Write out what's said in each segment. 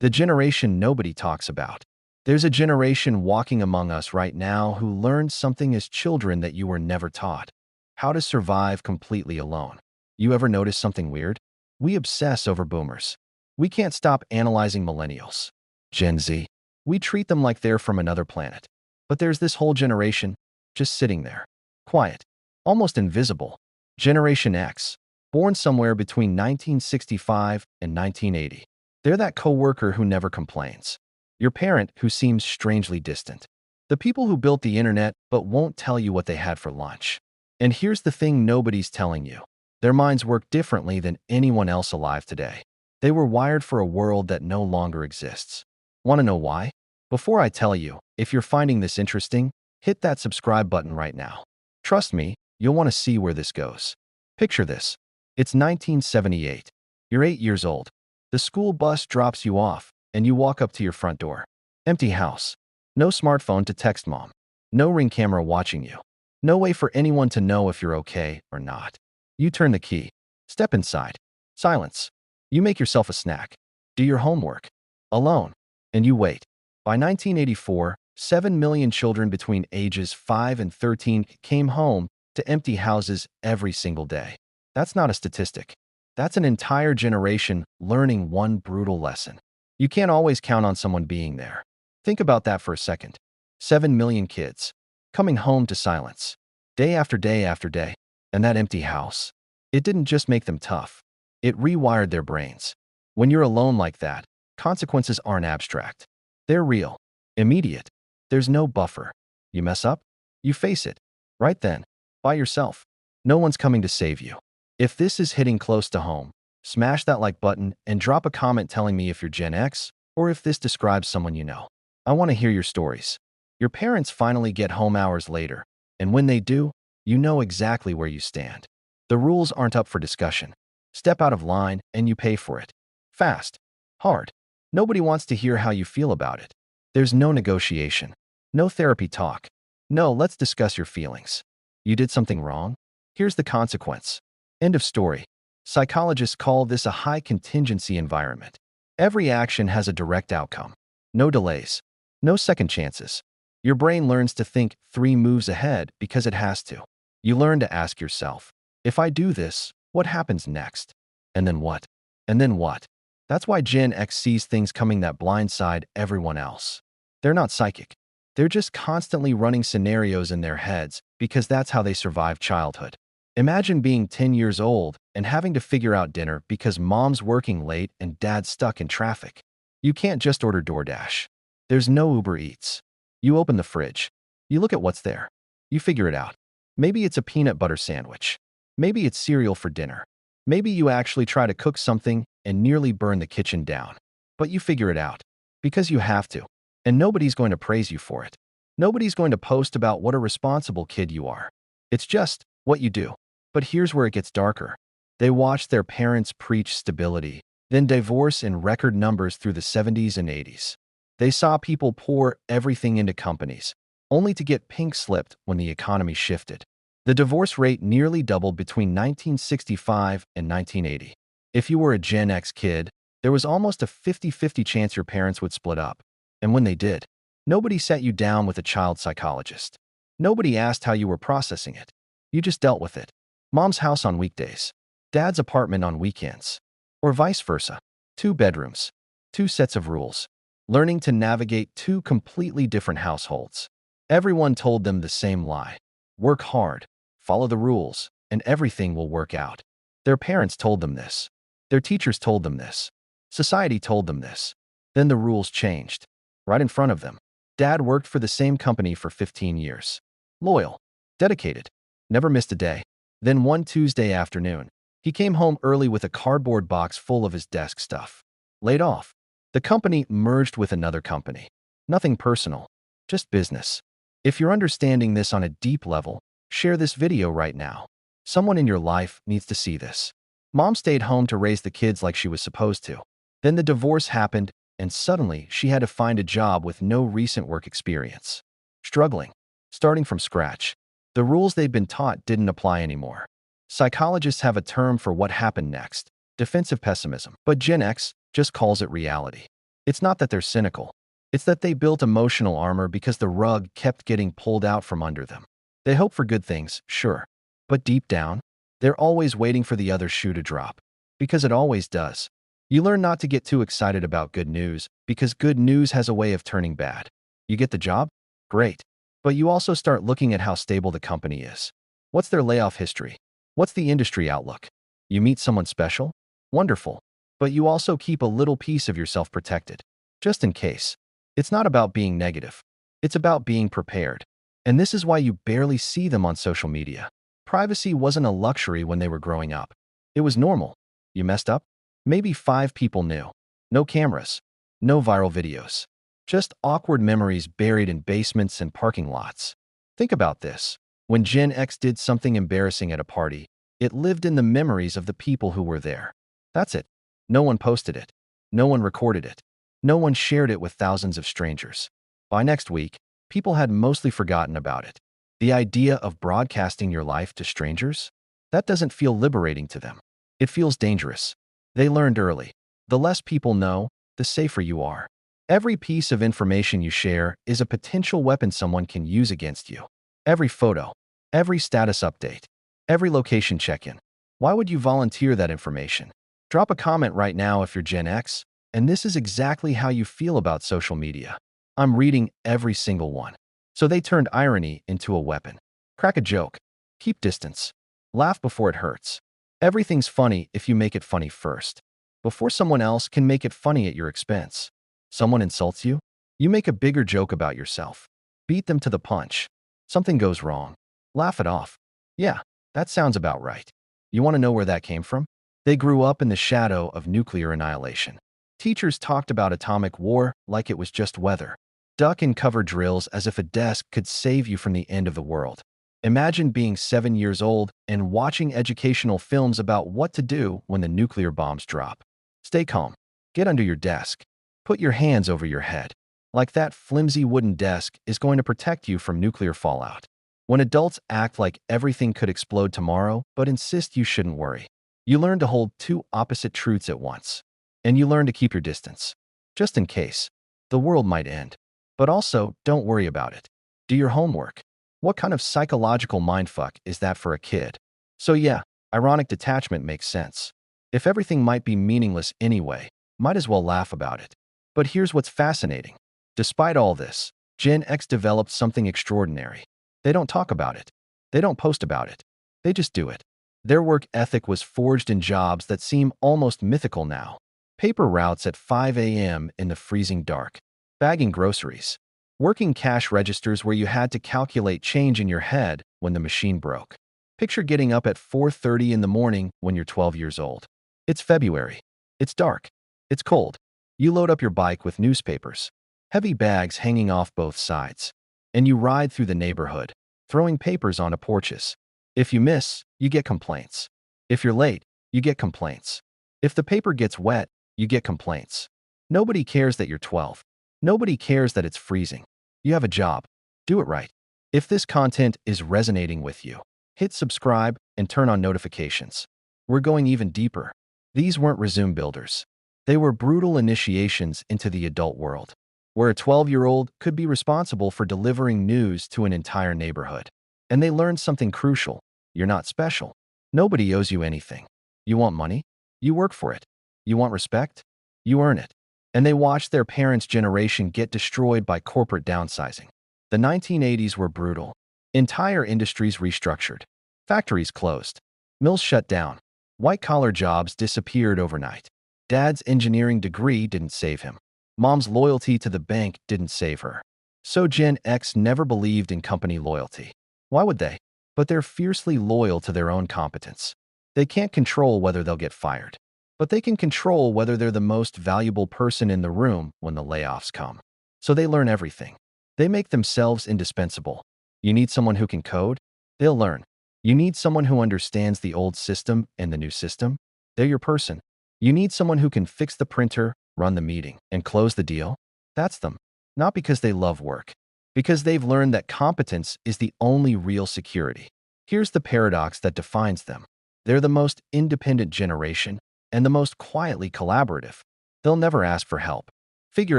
The generation nobody talks about. There's a generation walking among us right now who learned something as children that you were never taught. How to survive completely alone. You ever notice something weird? We obsess over boomers. We can't stop analyzing millennials. Gen Z. We treat them like they're from another planet. But there's this whole generation just sitting there. Quiet. Almost invisible. Generation X. Born somewhere between 1965 and 1980. They're that coworker who never complains. Your parent who seems strangely distant. The people who built the internet but won't tell you what they had for lunch. And here's the thing nobody's telling you. Their minds work differently than anyone else alive today. They were wired for a world that no longer exists. Want to know why? Before I tell you, if you're finding this interesting, hit that subscribe button right now. Trust me, you'll want to see where this goes. Picture this. It's 1978. You're 8 years old. The school bus drops you off, and you walk up to your front door. Empty house. No smartphone to text mom. No Ring camera watching you. No way for anyone to know if you're okay or not. You turn the key. Step inside. Silence. You make yourself a snack. Do your homework. Alone. And you wait. By 1984, 7 million children between ages 5 and 13 came home to empty houses every single day. That's not a statistic. That's an entire generation learning one brutal lesson. You can't always count on someone being there. Think about that for a second. 7 million kids coming home to silence, day after day after day. And that empty house, it didn't just make them tough. It rewired their brains. When you're alone like that, consequences aren't abstract. They're real, immediate. There's no buffer. You mess up, you face it. Right then, by yourself. No one's coming to save you. If this is hitting close to home, smash that like button and drop a comment telling me if you're Gen X or if this describes someone you know. I want to hear your stories. Your parents finally get home hours later, and when they do, you know exactly where you stand. The rules aren't up for discussion. Step out of line and you pay for it. Fast. Hard. Nobody wants to hear how you feel about it. There's no negotiation. No therapy talk. No, let's discuss your feelings. You did something wrong? Here's the consequence. End of story. Psychologists call this a high contingency environment. Every action has a direct outcome. No delays. No second chances. Your brain learns to think 3 moves ahead because it has to. You learn to ask yourself, if I do this, what happens next? And then what? And then what? That's why Gen X sees things coming that blindside everyone else. They're not psychic. They're just constantly running scenarios in their heads because that's how they survived childhood. Imagine being 10 years old and having to figure out dinner because mom's working late and dad's stuck in traffic. You can't just order DoorDash. There's no Uber Eats. You open the fridge. You look at what's there. You figure it out. Maybe it's a peanut butter sandwich. Maybe it's cereal for dinner. Maybe you actually try to cook something and nearly burn the kitchen down. But you figure it out. Because you have to. And nobody's going to praise you for it. Nobody's going to post about what a responsible kid you are. It's just what you do. But here's where it gets darker. They watched their parents preach stability, then divorce in record numbers through the 70s and 80s. They saw people pour everything into companies, only to get pink-slipped when the economy shifted. The divorce rate nearly doubled between 1965 and 1980. If you were a Gen X kid, there was almost a 50-50 chance your parents would split up. And when they did, nobody sat you down with a child psychologist. Nobody asked how you were processing it. You just dealt with it. Mom's house on weekdays, dad's apartment on weekends, or vice versa. 2 bedrooms, 2 sets of rules. Learning to navigate 2 completely different households. Everyone told them the same lie. Work hard, follow the rules, and everything will work out. Their parents told them this. Their teachers told them this. Society told them this. Then the rules changed. Right in front of them. Dad worked for the same company for 15 years. Loyal. Dedicated. Never missed a day. Then one Tuesday afternoon, he came home early with a cardboard box full of his desk stuff. Laid off. The company merged with another company. Nothing personal. Just business. If you're understanding this on a deep level, share this video right now. Someone in your life needs to see this. Mom stayed home to raise the kids like she was supposed to. Then the divorce happened, and suddenly she had to find a job with no recent work experience. Struggling. Starting from scratch. The rules they'd been taught didn't apply anymore. Psychologists have a term for what happened next. Defensive pessimism. But Gen X just calls it reality. It's not that they're cynical. It's that they built emotional armor because the rug kept getting pulled out from under them. They hope for good things, sure. But deep down, they're always waiting for the other shoe to drop. Because it always does. You learn not to get too excited about good news because good news has a way of turning bad. You get the job? Great. But you also start looking at how stable the company is. What's their layoff history? What's the industry outlook? You meet someone special? Wonderful. But you also keep a little piece of yourself protected. Just in case. It's not about being negative. It's about being prepared. And this is why you barely see them on social media. Privacy wasn't a luxury when they were growing up. It was normal. You messed up? Maybe 5 people knew. No cameras. No viral videos. Just awkward memories buried in basements and parking lots. Think about this. When Gen X did something embarrassing at a party, it lived in the memories of the people who were there. That's it. No one posted it. No one recorded it. No one shared it with thousands of strangers. By next week, people had mostly forgotten about it. The idea of broadcasting your life to strangers? That doesn't feel liberating to them. It feels dangerous. They learned early. The less people know, the safer you are. Every piece of information you share is a potential weapon someone can use against you. Every photo, every status update, every location check-in. Why would you volunteer that information? Drop a comment right now if you're Gen X, and this is exactly how you feel about social media. I'm reading every single one. So they turned irony into a weapon. Crack a joke. Keep distance. Laugh before it hurts. Everything's funny if you make it funny first, before someone else can make it funny at your expense. Someone insults you? You make a bigger joke about yourself. Beat them to the punch. Something goes wrong. Laugh it off. Yeah, that sounds about right. You want to know where that came from? They grew up in the shadow of nuclear annihilation. Teachers talked about atomic war like it was just weather. Duck and cover drills as if a desk could save you from the end of the world. Imagine being 7 years old and watching educational films about what to do when the nuclear bombs drop. Stay calm. Get under your desk. Put your hands over your head. Like that flimsy wooden desk is going to protect you from nuclear fallout. When adults act like everything could explode tomorrow but insist you shouldn't worry, you learn to hold 2 opposite truths at once. And you learn to keep your distance. Just in case. The world might end. But also, don't worry about it. Do your homework. What kind of psychological mindfuck is that for a kid? So yeah, ironic detachment makes sense. If everything might be meaningless anyway, might as well laugh about it. But here's what's fascinating. Despite all this, Gen X developed something extraordinary. They don't talk about it. They don't post about it. They just do it. Their work ethic was forged in jobs that seem almost mythical now. Paper routes at 5 a.m. in the freezing dark. Bagging groceries. Working cash registers where you had to calculate change in your head when the machine broke. Picture getting up at 4:30 in the morning when you're 12 years old. It's February. It's dark. It's cold. You load up your bike with newspapers, heavy bags hanging off both sides, and you ride through the neighborhood, throwing papers onto porches. If you miss, you get complaints. If you're late, you get complaints. If the paper gets wet, you get complaints. Nobody cares that you're 12. Nobody cares that it's freezing. You have a job. Do it right. If this content is resonating with you, hit subscribe and turn on notifications. We're going even deeper. These weren't resume builders. They were brutal initiations into the adult world, where a 12-year-old could be responsible for delivering news to an entire neighborhood. And they learned something crucial. You're not special. Nobody owes you anything. You want money? You work for it. You want respect? You earn it. And they watched their parents' generation get destroyed by corporate downsizing. The 1980s were brutal. Entire industries restructured. Factories closed. Mills shut down. White-collar jobs disappeared overnight. Dad's engineering degree didn't save him. Mom's loyalty to the bank didn't save her. So Gen X never believed in company loyalty. Why would they? But they're fiercely loyal to their own competence. They can't control whether they'll get fired, but they can control whether they're the most valuable person in the room when the layoffs come. So they learn everything. They make themselves indispensable. You need someone who can code? They'll learn. You need someone who understands the old system and the new system? They're your person. You need someone who can fix the printer, run the meeting, and close the deal? That's them. Not because they love work, because they've learned that competence is the only real security. Here's the paradox that defines them. They're the most independent generation and the most quietly collaborative. They'll never ask for help. figure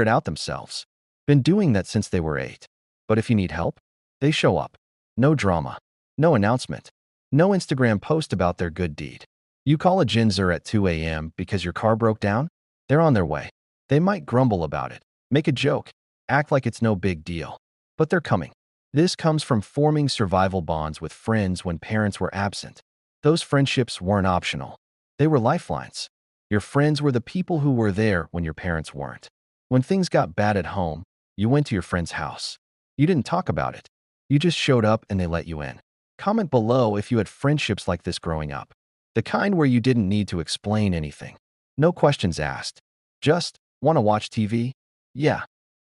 it out themselves. Been doing that since they were 8. But if you need help, they show up. No drama, no announcement, no Instagram post about their good deed. You call a Gen Zer at 2 a.m. because your car broke down? They're on their way. They might grumble about it, make a joke, act like it's no big deal. But they're coming. This comes from forming survival bonds with friends when parents were absent. Those friendships weren't optional. They were lifelines. Your friends were the people who were there when your parents weren't. When things got bad at home, you went to your friend's house. You didn't talk about it. You just showed up and they let you in. Comment below if you had friendships like this growing up. The kind where you didn't need to explain anything. No questions asked. Just, want to watch TV? Yeah.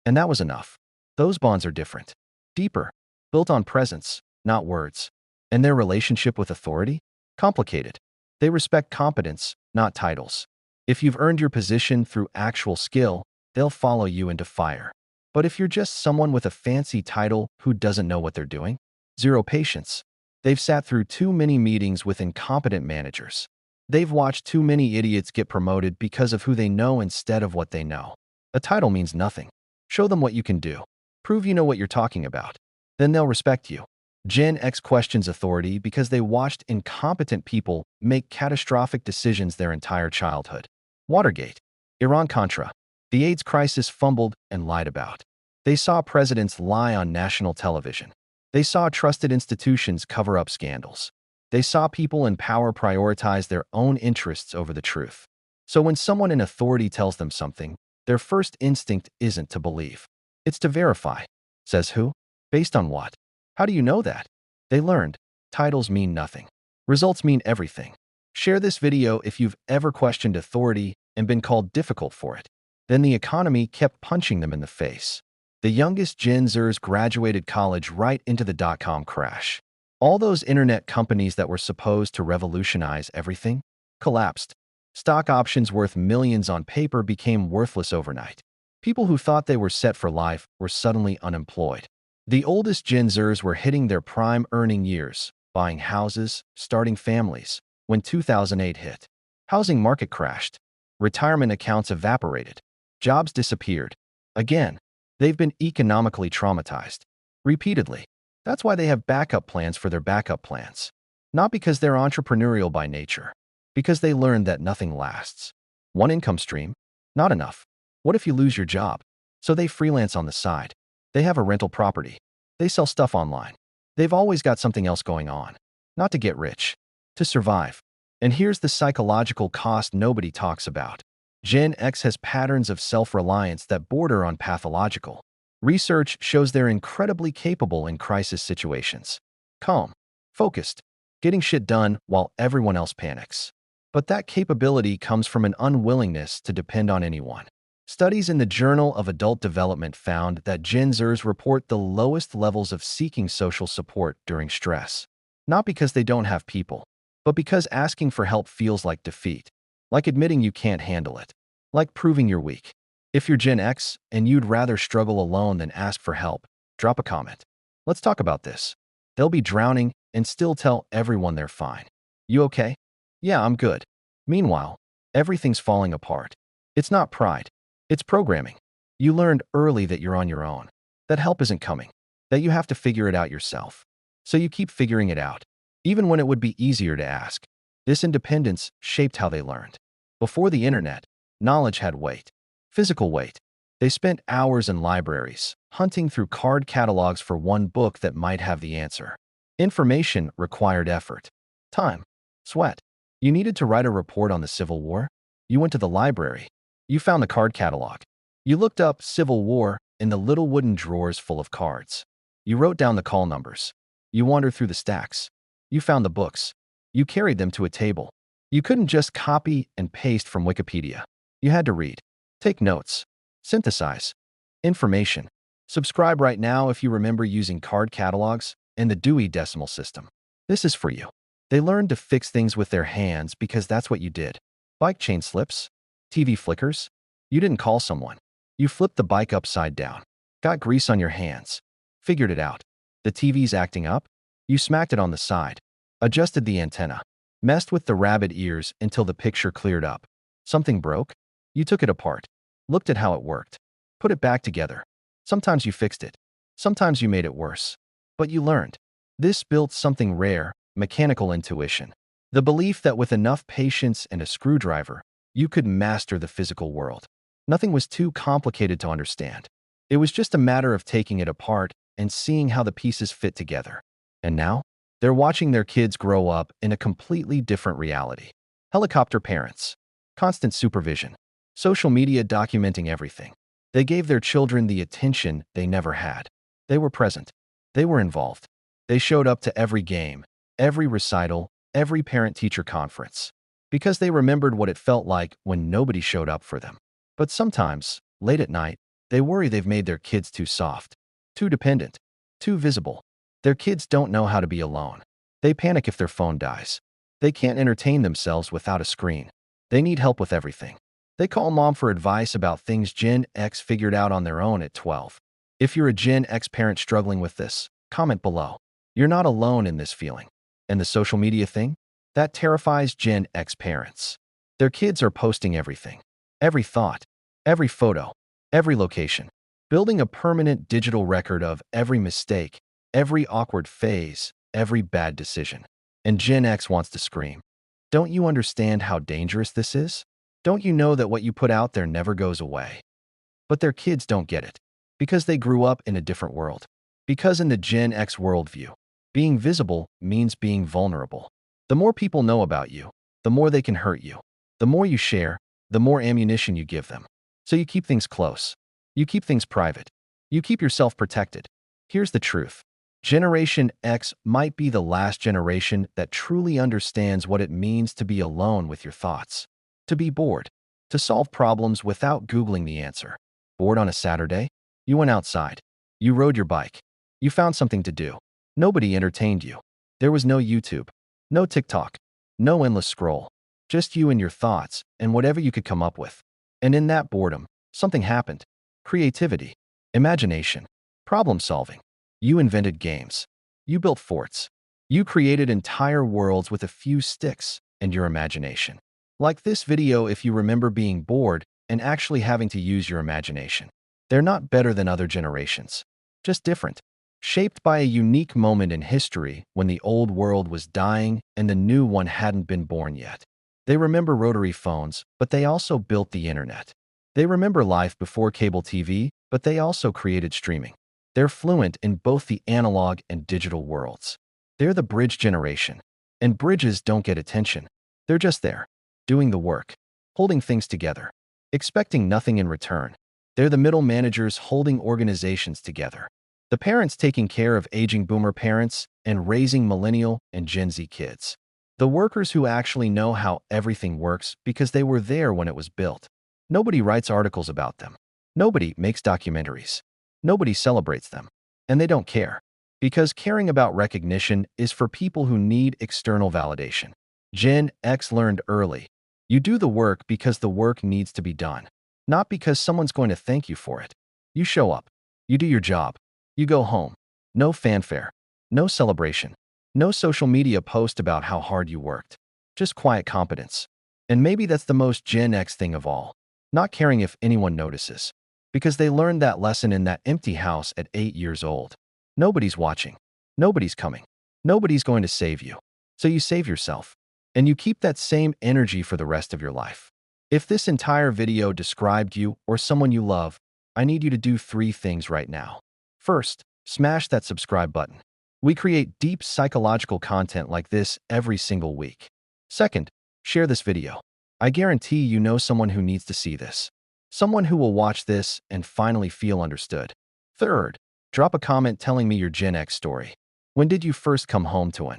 And that was enough. Those bonds are different. Deeper. Built on presence, not words. And their relationship with authority? Complicated. They respect competence, not titles. If you've earned your position through actual skill, they'll follow you into fire. But if you're just someone with a fancy title who doesn't know what they're doing, zero patience. They've sat through too many meetings with incompetent managers. They've watched too many idiots get promoted because of who they know instead of what they know. A title means nothing. Show them what you can do. Prove you know what you're talking about. Then they'll respect you. Gen X questions authority because they watched incompetent people make catastrophic decisions their entire childhood. Watergate, Iran-Contra, the AIDS crisis fumbled and lied about. They saw presidents lie on national television. They saw trusted institutions cover up scandals. They saw people in power prioritize their own interests over the truth. So when someone in authority tells them something, their first instinct isn't to believe. It's to verify. Says who? Based on what? How do you know that? They learned. Titles mean nothing. Results mean everything. Share this video if you've ever questioned authority and been called difficult for it. Then the economy kept punching them in the face. The youngest Gen Zers graduated college right into the dot-com crash. All those internet companies that were supposed to revolutionize everything collapsed. Stock options worth millions on paper became worthless overnight. People who thought they were set for life were suddenly unemployed. The oldest Gen Zers were hitting their prime earning years, buying houses, starting families, when 2008 hit. Housing market crashed. Retirement accounts evaporated. Jobs disappeared. Again, they've been economically traumatized. Repeatedly. That's why they have backup plans for their backup plans. Not because they're entrepreneurial by nature. Because they learned that nothing lasts. One income stream? Not enough. What if you lose your job? So they freelance on the side. They have a rental property. They sell stuff online. They've always got something else going on. Not to get rich. To survive. And here's the psychological cost nobody talks about. Gen X has patterns of self-reliance that border on pathological. Research shows they're incredibly capable in crisis situations. Calm. Focused. Getting shit done while everyone else panics. But that capability comes from an unwillingness to depend on anyone. Studies in the Journal of Adult Development found that Gen Zers report the lowest levels of seeking social support during stress. Not because they don't have people, but because asking for help feels like defeat. Like admitting you can't handle it. Like proving you're weak. If you're Gen X and you'd rather struggle alone than ask for help, drop a comment. Let's talk about this. They'll be drowning and still tell everyone they're fine. You okay? Yeah, I'm good. Meanwhile, everything's falling apart. It's not pride. It's programming. You learned early that you're on your own. That help isn't coming. That you have to figure it out yourself. So you keep figuring it out, even when it would be easier to ask. This independence shaped how they learned. Before the internet, knowledge had weight. Physical weight. They spent hours in libraries, hunting through card catalogs for one book that might have the answer. Information required effort. Time. Sweat. You needed to write a report on the Civil War? You went to the library. You found the card catalog. You looked up Civil War in the little wooden drawers full of cards. You wrote down the call numbers. You wandered through the stacks. You found the books. You carried them to a table. You couldn't just copy and paste from Wikipedia. You had to read. Take notes. Synthesize. Information. Subscribe right now if you remember using card catalogs and the Dewey Decimal System. This is for you. They learned to fix things with their hands because that's what you did. Bike chain slips. TV flickers. You didn't call someone. You flipped the bike upside down. Got grease on your hands. Figured it out. The TV's acting up. You smacked it on the side. Adjusted the antenna. Messed with the rabbit ears until the picture cleared up. Something broke. You took it apart. Looked at how it worked. put it back together. Sometimes you fixed it. Sometimes you made it worse. But you learned. This built something rare, mechanical intuition. The belief that with enough patience and a screwdriver, you could master the physical world. Nothing was too complicated to understand. It was just a matter of taking it apart and seeing how the pieces fit together. And now, they're watching their kids grow up in a completely different reality. Helicopter parents, constant supervision, social media documenting everything. They gave their children the attention they never had. They were present. They were involved. They showed up to every game, every recital, every parent-teacher conference, because they remembered what it felt like when nobody showed up for them. But sometimes, late at night, they worry they've made their kids too soft, too dependent, too visible. Their kids don't know how to be alone. They panic if their phone dies. They can't entertain themselves without a screen. They need help with everything. They call mom for advice about things Gen X figured out on their own at 12. If you're a Gen X parent struggling with this, comment below. You're not alone in this feeling. And the social media thing? That terrifies Gen X parents. Their kids are posting everything. Every thought, every photo, every location. Building a permanent digital record of every mistake, every awkward phase, every bad decision. And Gen X wants to scream. Don't you understand how dangerous this is? Don't you know that what you put out there never goes away? But their kids don't get it. Because they grew up in a different world. Because in the Gen X worldview, being visible means being vulnerable. The more people know about you, the more they can hurt you. The more you share, the more ammunition you give them. So you keep things close. You keep things private. You keep yourself protected. Here's the truth. Generation X might be the last generation that truly understands what it means to be alone with your thoughts. To be bored. To solve problems without Googling the answer. Bored on a Saturday? You went outside. You rode your bike. You found something to do. Nobody entertained you. There was no YouTube. No TikTok. No endless scroll. Just you and your thoughts and whatever you could come up with. And in that boredom, something happened. Creativity. Imagination. Problem solving. You invented games. You built forts. You created entire worlds with a few sticks and your imagination. Like this video if you remember being bored and actually having to use your imagination. They're not better than other generations. Just different. Shaped by a unique moment in history when the old world was dying and the new one hadn't been born yet. They remember rotary phones, but they also built the internet. They remember life before cable TV, but they also created streaming. They're fluent in both the analog and digital worlds. They're the bridge generation. And bridges don't get attention. They're just there, doing the work, holding things together, expecting nothing in return. They're the middle managers holding organizations together. The parents taking care of aging boomer parents and raising millennial and Gen Z kids. The workers who actually know how everything works because they were there when it was built. Nobody writes articles about them. Nobody makes documentaries. Nobody celebrates them. And they don't care. Because caring about recognition is for people who need external validation. Gen X learned early. You do the work because the work needs to be done. Not because someone's going to thank you for it. You show up. You do your job. You go home. No fanfare. No celebration. No social media post about how hard you worked. Just quiet competence. And maybe that's the most Gen X thing of all. Not caring if anyone notices. Because they learned that lesson in that empty house at 8 years old. Nobody's watching. Nobody's coming. Nobody's going to save you. So you save yourself. And you keep that same energy for the rest of your life. If this entire video described you or someone you love, I need you to do 3 things right now. First, smash that subscribe button. We create deep psychological content like this every single week. Second, share this video. I guarantee you know someone who needs to see this. Someone who will watch this and finally feel understood. Third, drop a comment telling me your Gen X story. When did you first come home to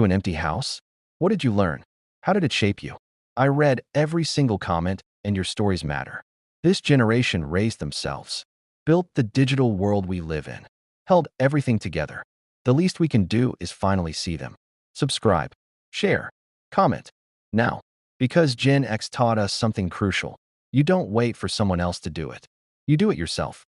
an empty house? What did you learn? How did it shape you? I read every single comment, and your stories matter. This generation raised themselves, built the digital world we live in, held everything together. The least we can do is finally see them. Subscribe, share, comment. Now, because Gen X taught us something crucial, you don't wait for someone else to do it. You do it yourself.